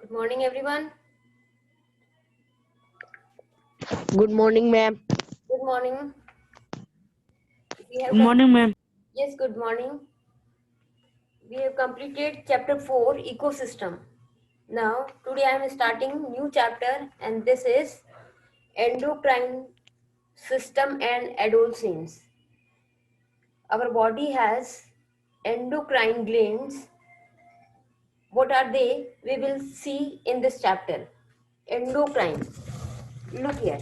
Good morning, everyone. Good morning, ma'am. Good morning. We have Good morning, ma'am. yes, good morning. We have completed chapter 4, ecosystem. Now, today I am starting new chapter, and this is endocrine system and adolescence. Our body has endocrine glands. What are they? We will see in this chapter. Endocrine. Look here.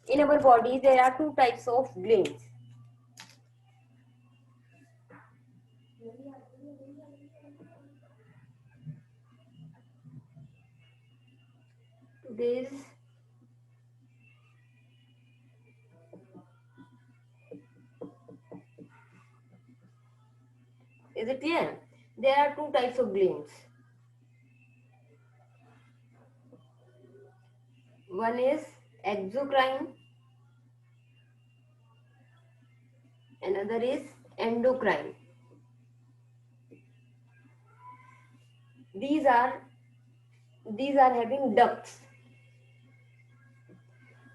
In our body, there are two types of glands. Today's Is it clear? There are two types of glands. One is exocrine, another is endocrine. These are having ducts.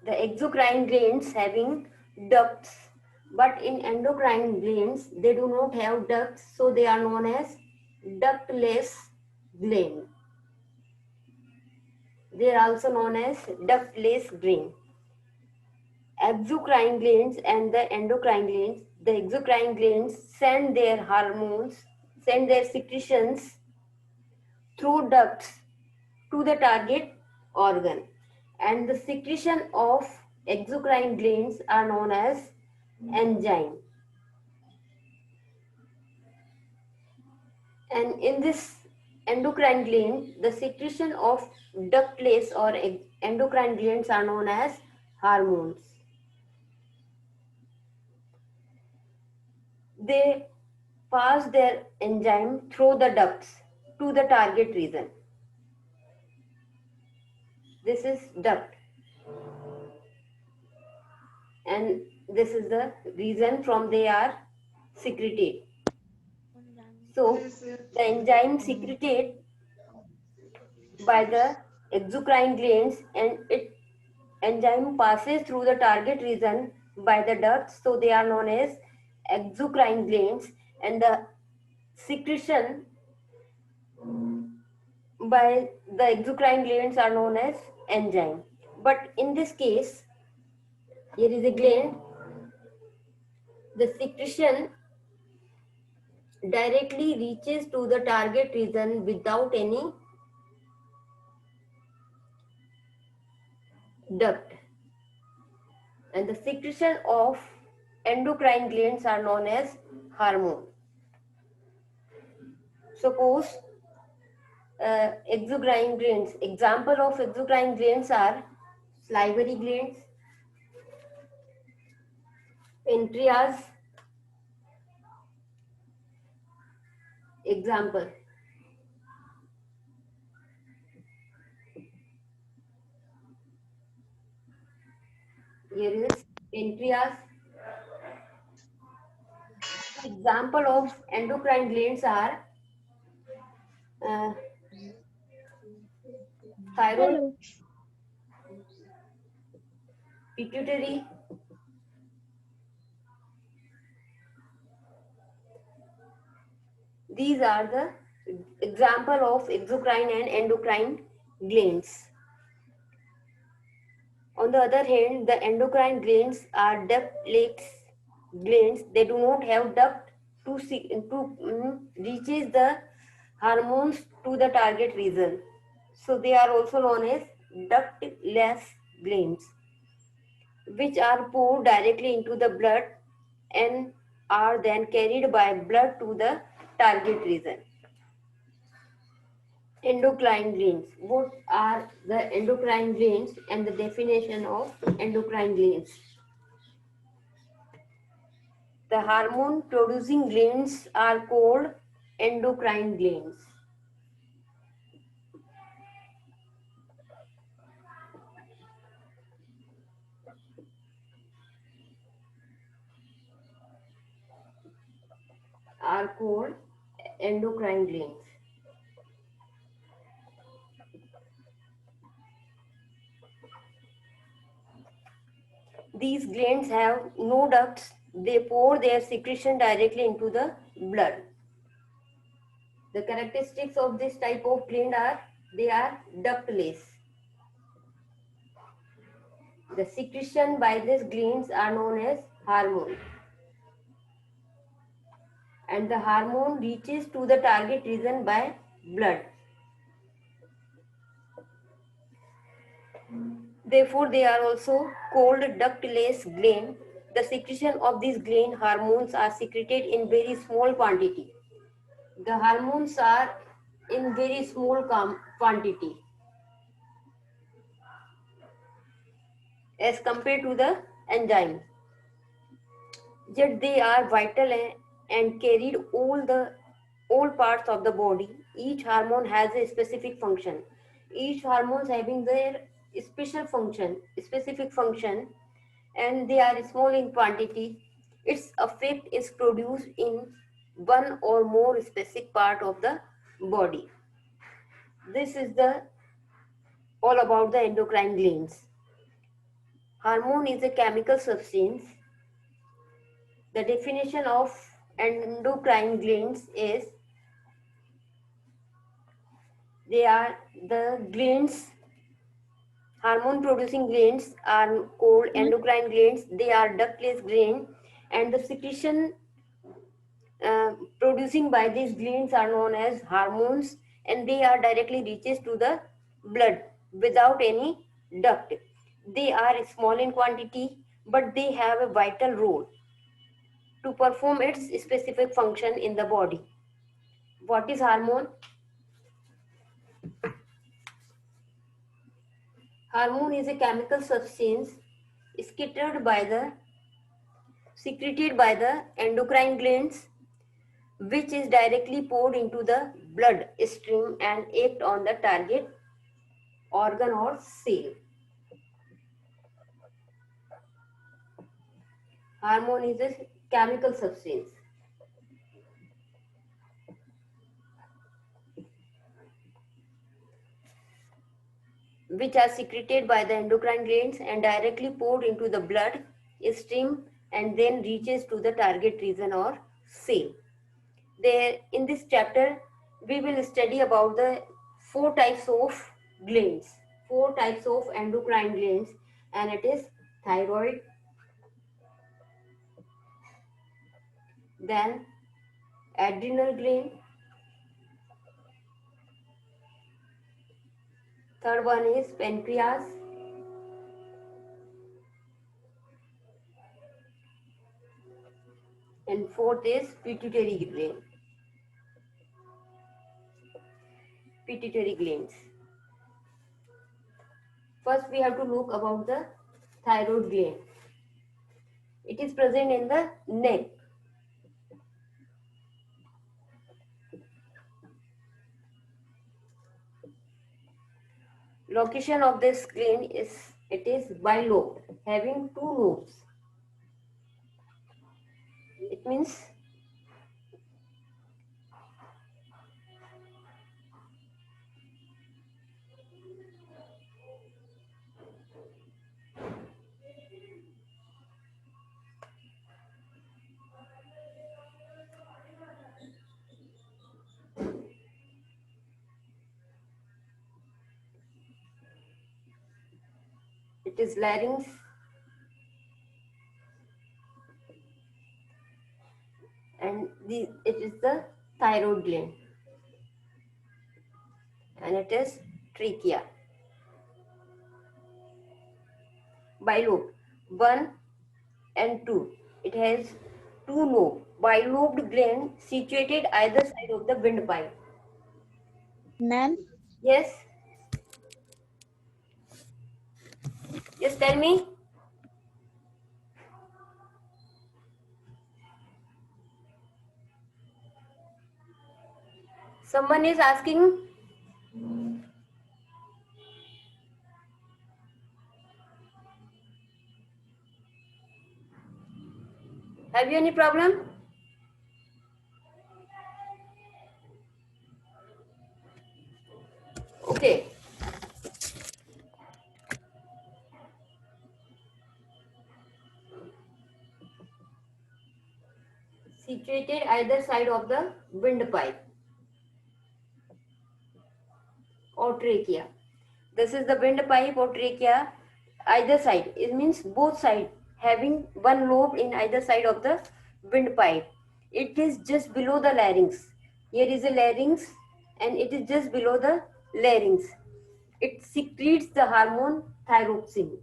The exocrine glands having ducts, but in endocrine glands they do not have ducts, so they are known as ductless gland. They are also known as ductless gland. Exocrine glands and the endocrine glands. The exocrine glands send their hormones, send their secretions through ducts to the target organ, and the secretion of exocrine glands are known as enzyme. And in this endocrine gland, the secretion of ductless or endocrine glands are known as hormones. They pass their enzyme through the ducts to the target region. This is duct, and this is the region from they are secreted. So the enzyme secreted by the exocrine glands, and it enzyme passes through the target region by the ducts, so they are known as exocrine glands, and the secretion by the exocrine glands are known as enzyme. But in this case, here is a gland, the secretion directly reaches to the target region without any duct, and the secretion of endocrine glands are known as hormone. Suppose exocrine glands. Example of exocrine glands are salivary glands, pancreas. Example. Here is pancreas. Example of endocrine glands are uh, thyroid, pituitary, these are the example of exocrine and endocrine glands. On the other hand, the endocrine glands are ductless glands. They do not have duct to reaches the hormones to the target region. So they are also known as ductless glands, which are poured directly into the blood and are then carried by blood to the target region. Endocrine glands. What are the endocrine glands and the definition of endocrine glands? The hormone producing glands are called endocrine glands. Are called endocrine glands. These glands have no ducts. They pour their secretion directly into the blood. The characteristics of this type of gland are they are ductless. The secretion by these glands are known as hormone, and the hormone reaches to the target region by blood. Therefore, they are also called ductless gland. The secretion of these gland hormones are secreted in very small quantity. The hormones are in very small quantity as compared to the enzymes. Yet they are vital and carried all parts of the body. Each hormone has a specific function. Each hormones having their specific function, and they are small in quantity. Its effect is produced in one or more specific part of the body. This is the all about the endocrine glands. Hormone is a chemical substance. The definition of endocrine glands is they are the glands, hormone producing glands are called endocrine glands. They are ductless gland, and the secretion producing by these glands are known as hormones, and they are directly reaches to the blood without any duct. They are small in quantity, but they have a vital role to perform its specific function in the body. What is hormone? Hormone is a chemical substance scattered by the secreted by the endocrine glands, which is directly poured into the blood stream and act on the target organ or cell. Hormone is a chemical substance which are secreted by the endocrine glands and directly poured into the blood stream and then reaches to the target region or cell. There, in this chapter, we will study about the four types of glands, four types of endocrine glands, and it is thyroid, then adrenal gland, third one is pancreas, and fourth is pituitary gland. Pituitary glands. First, we have to look about the thyroid gland. It is present in the neck. Location of this gland is it is bilobed, having two lobes. It means it is larynx, and it is the thyroid gland, and it is trachea. Bilobe 1 and 2. It has two lobes. Bilobed gland situated either side of the windpipe. Ma'am, Yes. Just tell me. Someone is asking. Have you any problem? Okay. situated either side of the windpipe or trachea. This is the windpipe or trachea, either side. It means both sides, having one lobe in either side of the windpipe. It is just below the larynx. Here is a larynx and it is just below the larynx. It secretes the hormone thyroxine.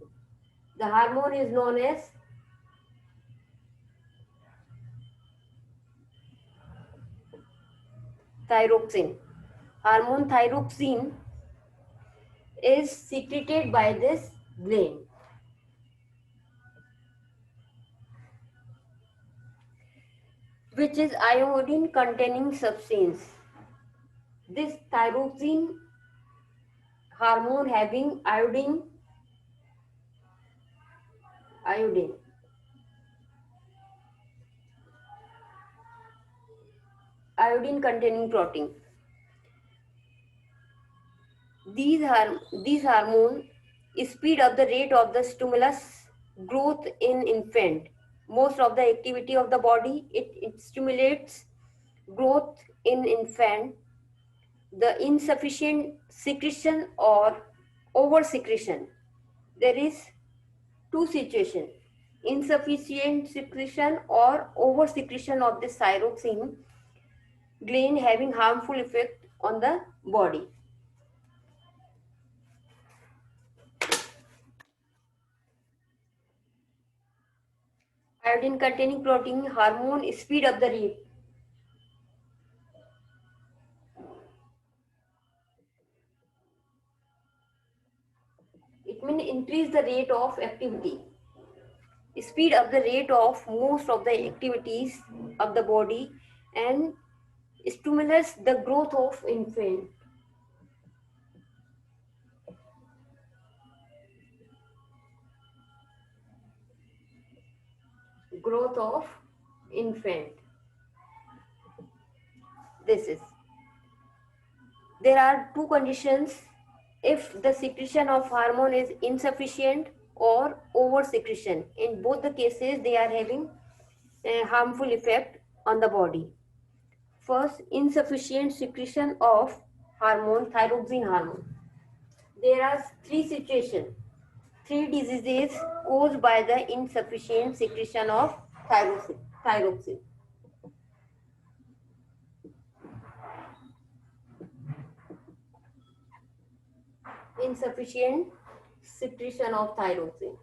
The hormone is known as thyroxine. Hormone thyroxine is secreted by this gland, which is iodine containing substance. This thyroxine hormone having iodine containing protein. These hormone speed up the rate of the stimulus growth in infant. Most of the activity of the body, it stimulates growth in infant. The insufficient secretion or over secretion. There is two situations: insufficient secretion or over secretion of this thyroxine gland having harmful effect on the body. Iodine containing protein hormone speed up the rate. It means increase the rate of activity. Speed up the rate of most of the activities of the body and stimulates the growth of infant. Growth of infant. This is. There are two conditions if the secretion of hormone is insufficient or over secretion. In both the cases, they are having a harmful effect on the body. First, insufficient secretion of hormone, thyroxine hormone. There are three situations, three diseases caused by the insufficient secretion of thyroxine. Insufficient secretion of thyroxine.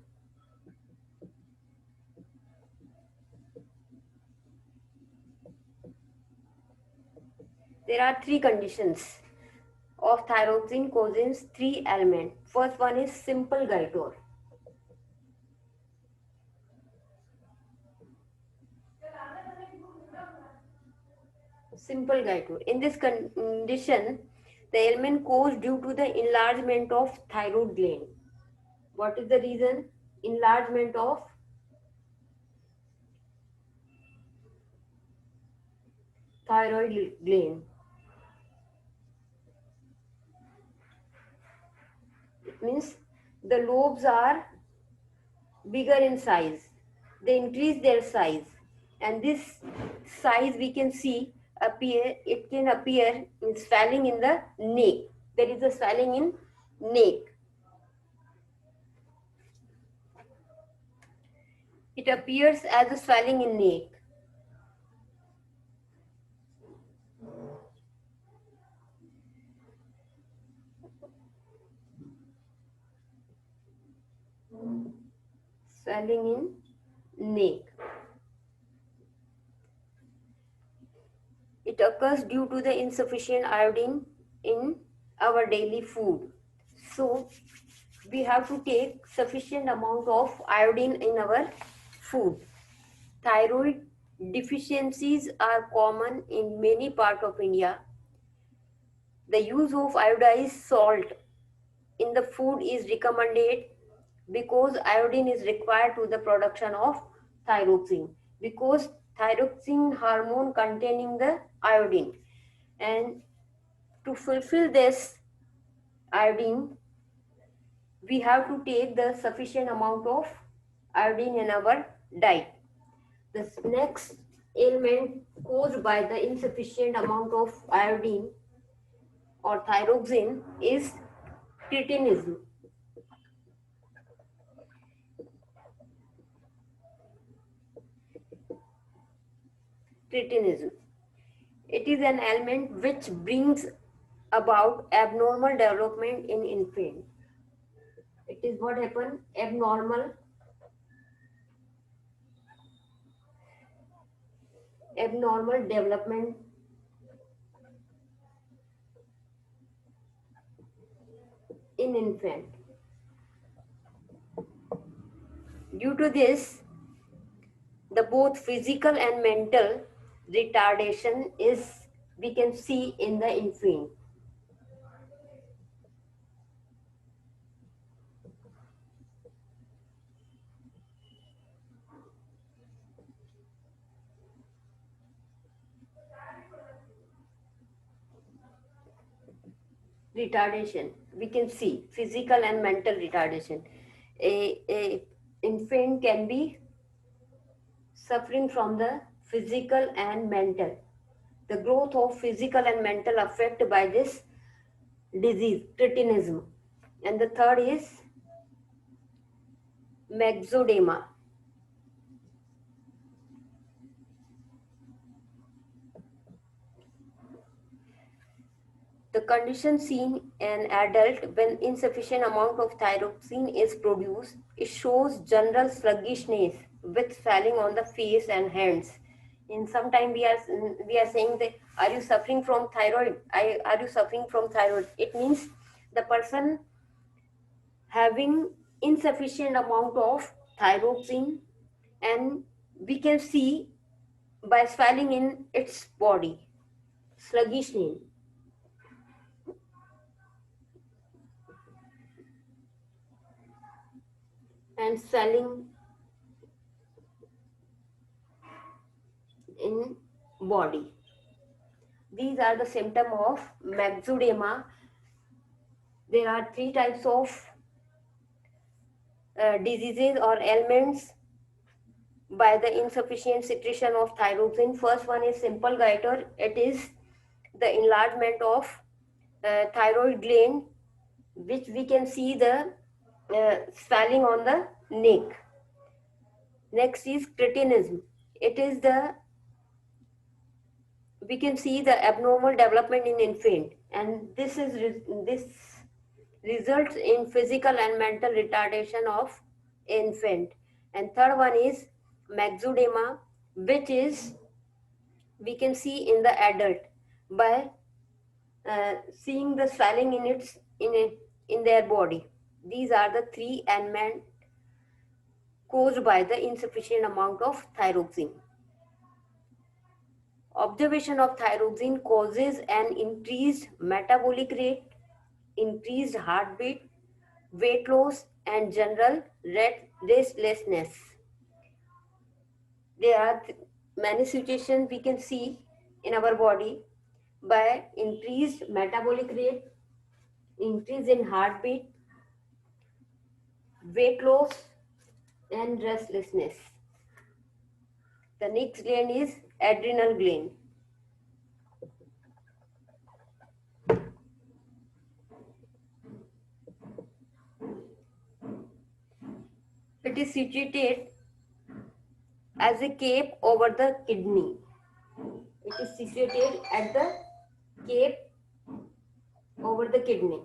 There are three conditions of thyroxine causing three elements. First one is simple goiter. Simple goiter. In this condition, the ailment caused due to the enlargement of thyroid gland. What is the reason? Enlargement of thyroid gland. It means the lobes are bigger in size. They increase their size, and this size we can see appear. It can appear in swelling in the neck. There is a swelling in neck. It appears as a swelling in neck. Swelling in neck. It occurs due to the insufficient iodine in our daily food. So we have to take sufficient amount of iodine in our food. Thyroid deficiencies are common in many parts of India. The use of iodized salt in the food is recommended because iodine is required to the production of thyroxine, because thyroxine hormone containing the iodine, and to fulfill this iodine we have to take the sufficient amount of iodine in our diet. This next ailment caused by the insufficient amount of iodine or thyroxine is cretinism. Cretinism. It is an ailment which brings about abnormal development in infant. It is what happen, abnormal development in infant. Due to this, the both physical and mental retardation is we can see in the infant. Retardation, we can see physical and mental retardation. A infant can be suffering from the physical and mental. The growth of physical and mental affected by this disease, cretinism. And the third is myxedema. The condition seen in adult when insufficient amount of thyroxine is produced, it shows general sluggishness with swelling on the face and hands. In some time we are saying that are you suffering from thyroid? Are you suffering from thyroid? It means the person having insufficient amount of thyroxine, and we can see by swelling in its body, sluggishness and swelling in body. These are the symptoms of myxedema. There are three types of diseases or ailments by the insufficient secretion of thyroxine. First one is simple goiter. It is the enlargement of thyroid gland, which we can see the swelling on the neck. Next is cretinism. It is the we can see the abnormal development in infant, and this results in physical and mental retardation of infant. And third one is myxedema, which is we can see in the adult by seeing the swelling in its in their body. These are the three ailments caused by the insufficient amount of thyroxine. Observation of thyroxine causes an increased metabolic rate, increased heartbeat, weight loss, and general restlessness. There are many situations we can see in our body by increased metabolic rate, increase in heartbeat, weight loss, and restlessness. The next gland is adrenal gland. It is situated as a cape over the kidney. It is situated at the cape over the kidney.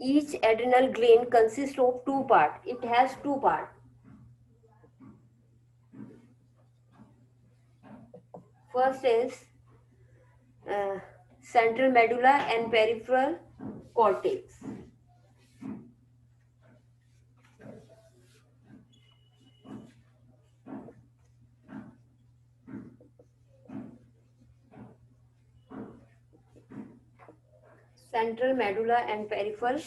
Each adrenal gland consists of two parts. It has two parts. First is central medulla and peripheral cortex. Central medulla and peripheral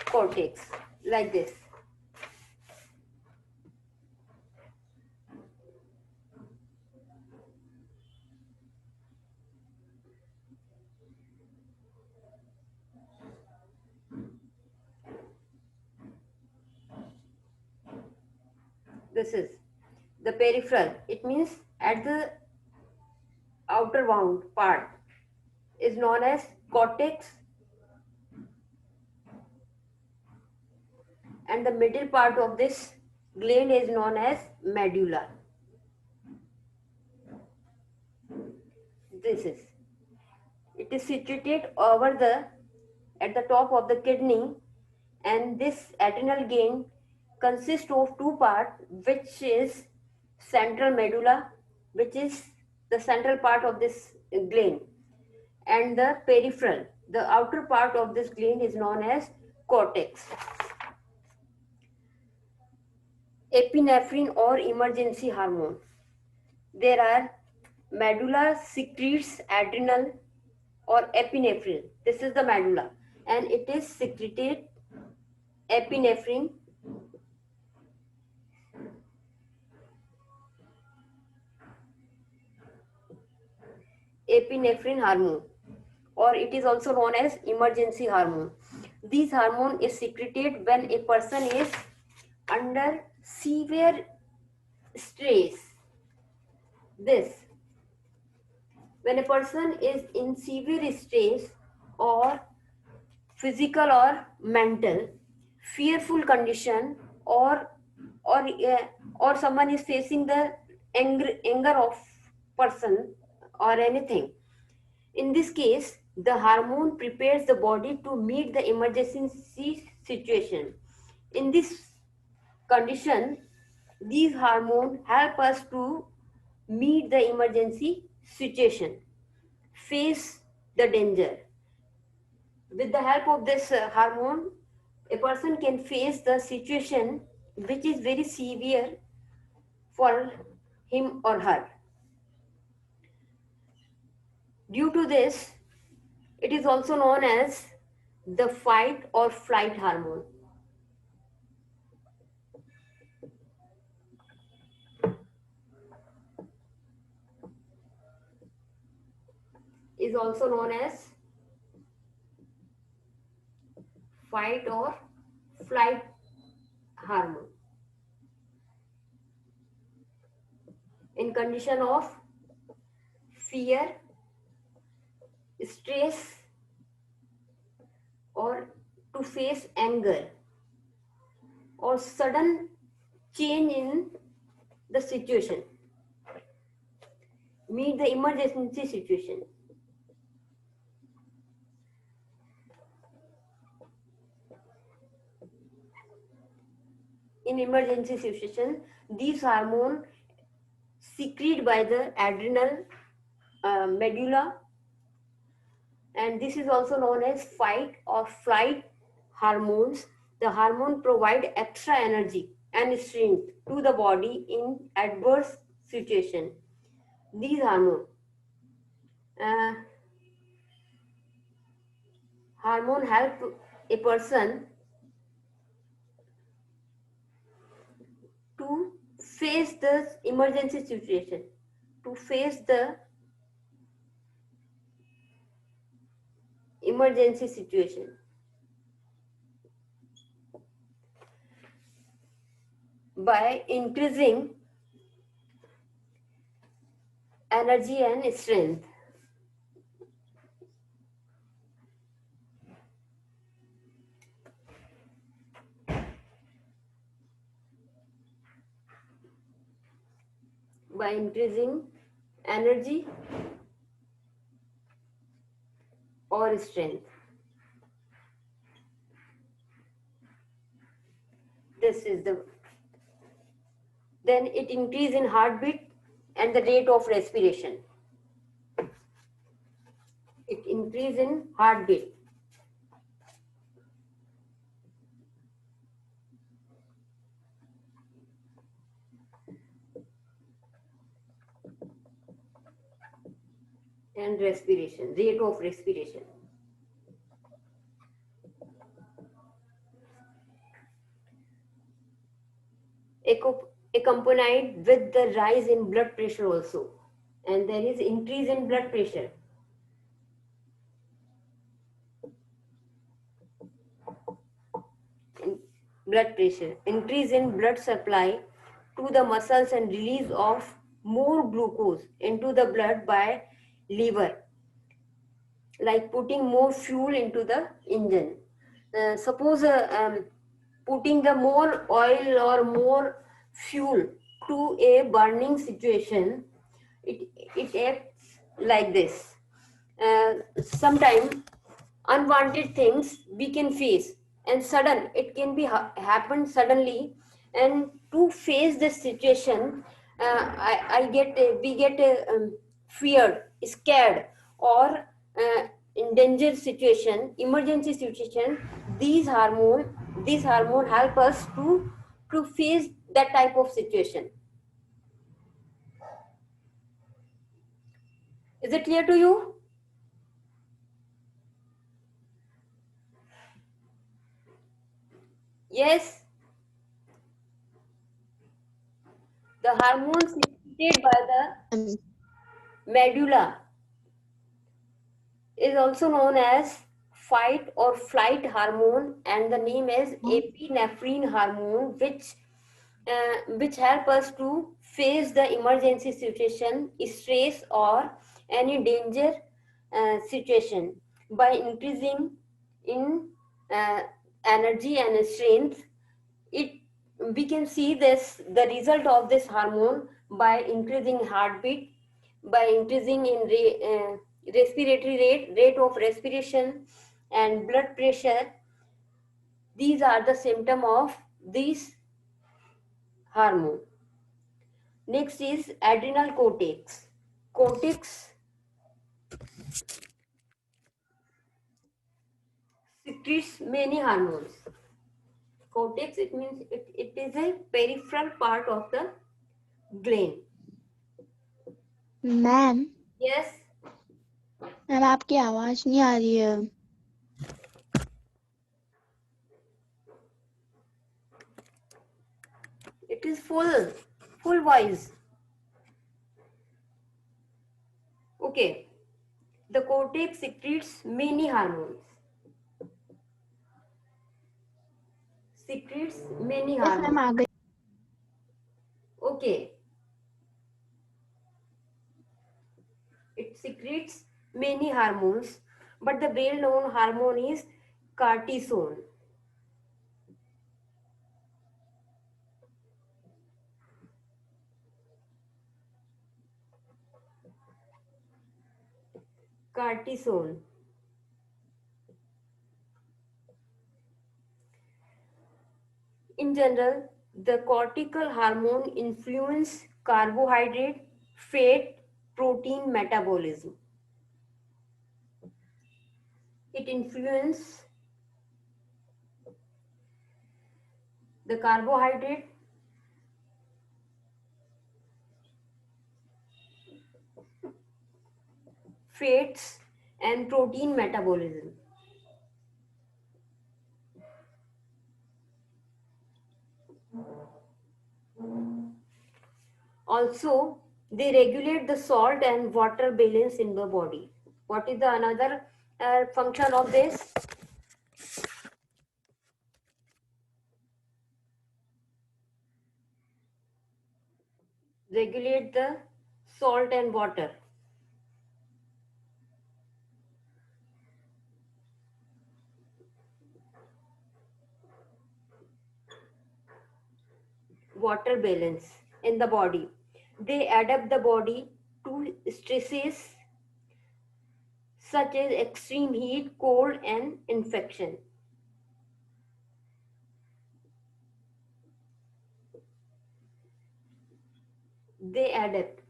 cortex, like this. This is the peripheral. It means at the outer wound part is known as cortex, and the middle part of this gland is known as medulla. This is, it is situated over the at the top of the kidney, and this adrenal gland consists of two parts, which is central medulla, which is the central part of this gland, and the peripheral, the outer part of this gland is known as cortex. Epinephrine or emergency hormone. There are medulla secretes adrenal or epinephrine. This is the medulla, and it is secreted epinephrine. Epinephrine hormone, or it is also known as emergency hormone. This hormone is secreted when a person is under severe stress. This, when a person is in severe stress or physical or mental fearful condition, or or someone is facing the anger of person or anything. In this case, the hormone prepares the body to meet the emergency situation. In this condition, these hormones help us to meet the emergency situation, face the danger. With the help of this hormone, a person can face the situation which is very severe for him or her. Due to this, it is also known as the fight or flight hormone. Is also known as fight or flight hormone. In condition of fear, stress, or to face anger or sudden change in the situation, meet the emergency situation. In emergency situation, these hormones secreted by the adrenal medulla, and this is also known as fight or flight hormones. The hormone provide extra energy and strength to the body in adverse situation. These uh, hormone help a person to face the emergency situation, to face the emergency situation. By increasing energy and strength. By increasing energy or strength. This is the, then it increase in heartbeat and the rate of respiration. It increase in heartbeat. And respiration, rate of respiration. Accompanied with the rise in blood pressure also, and there is increase in blood pressure. Blood pressure, increase in blood supply to the muscles and release of more glucose into the blood by liver, like putting more fuel into the engine. Suppose putting the more oil or more fuel to a burning situation, it acts like this. Sometimes unwanted things we can face, and sudden it can be happen suddenly, and to face this situation, I get we get feared, scared, or in danger situation, emergency situation. These hormone help us to face that type of situation. Is it clear to you? Yes. The hormones secreted by the Um, medulla is also known as fight or flight hormone, and the name is epinephrine hormone, which help us to face the emergency situation, stress, or any danger situation by increasing in uh, energy and strength. It We can see this the result of this hormone by increasing heartbeat, by increasing in respiratory rate of respiration, and blood pressure. These are the symptom of this hormone. Next is adrenal cortex. Cortex secretes many hormones. Cortex, it means it is a peripheral part of the brain. Ma'am Yes, ma'am आपकी आवाज नहीं आ रही है. it is full voice. Okay, the cortex secretes many hormones. Secretes many Yes, ma'am hormones. आ गई. Okay, it secretes many hormones, but the well-known hormone is cortisol. Cortisol. In general, the cortical hormone influence carbohydrate, fat, protein metabolism. It influence the carbohydrate, fats, and protein metabolism. Also, they regulate the salt and water balance in the body. What is the another function of this? Regulate the salt and water. Water balance in the body. They adapt the body to stresses such as extreme heat, cold, and infection. They adapt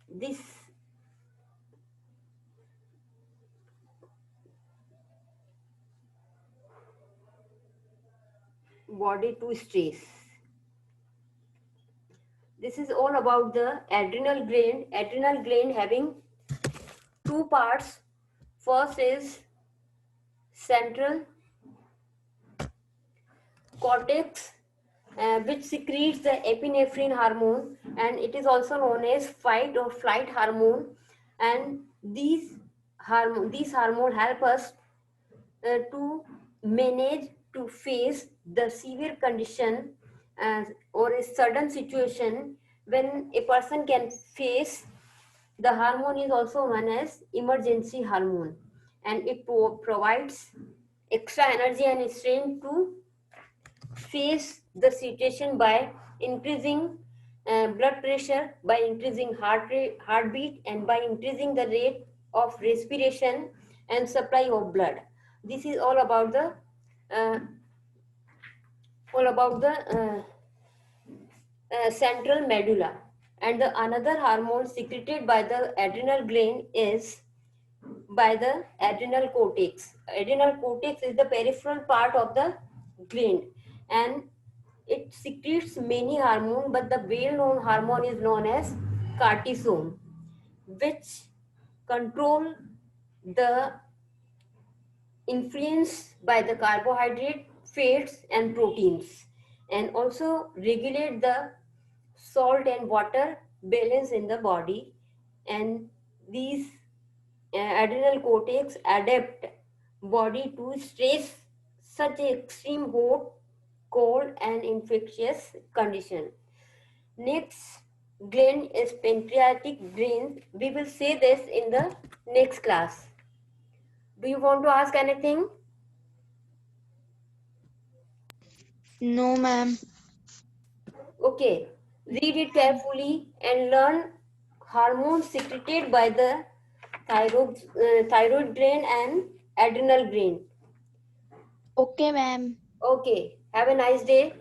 this body to stress. This is all about the adrenal gland. Adrenal gland having two parts. First is central cortex, which secretes the epinephrine hormone, and it is also known as fight or flight hormone. And these hormone help us to manage to face the severe condition or a sudden situation when a person can face, the hormone is also known as emergency hormone, and it provides extra energy and strength to face the situation by increasing blood pressure, by increasing heartbeat, and by increasing the rate of respiration and supply of blood. This is uh, all about the central medulla. And the another hormone secreted by the adrenal gland is by the adrenal cortex. Adrenal cortex is the peripheral part of the gland, and it secretes many hormones, but the well-known hormone is known as cortisone, which control the influence by the carbohydrate, fats, and proteins, and also regulate the salt and water balance in the body. And these adrenal cortex adapt body to stress, such extreme hot, cold, and infectious condition. Next gland is pancreatic gland. We will say this in the next class. Do you want to ask anything? No, ma'am. Okay, read it carefully and learn hormones secreted by the thyroid gland and adrenal gland. Okay, ma'am. Okay, have a nice day.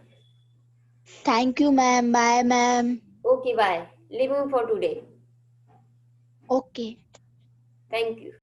Thank you, ma'am. Bye, ma'am. Okay, bye. Leaving for today. Okay. Thank you.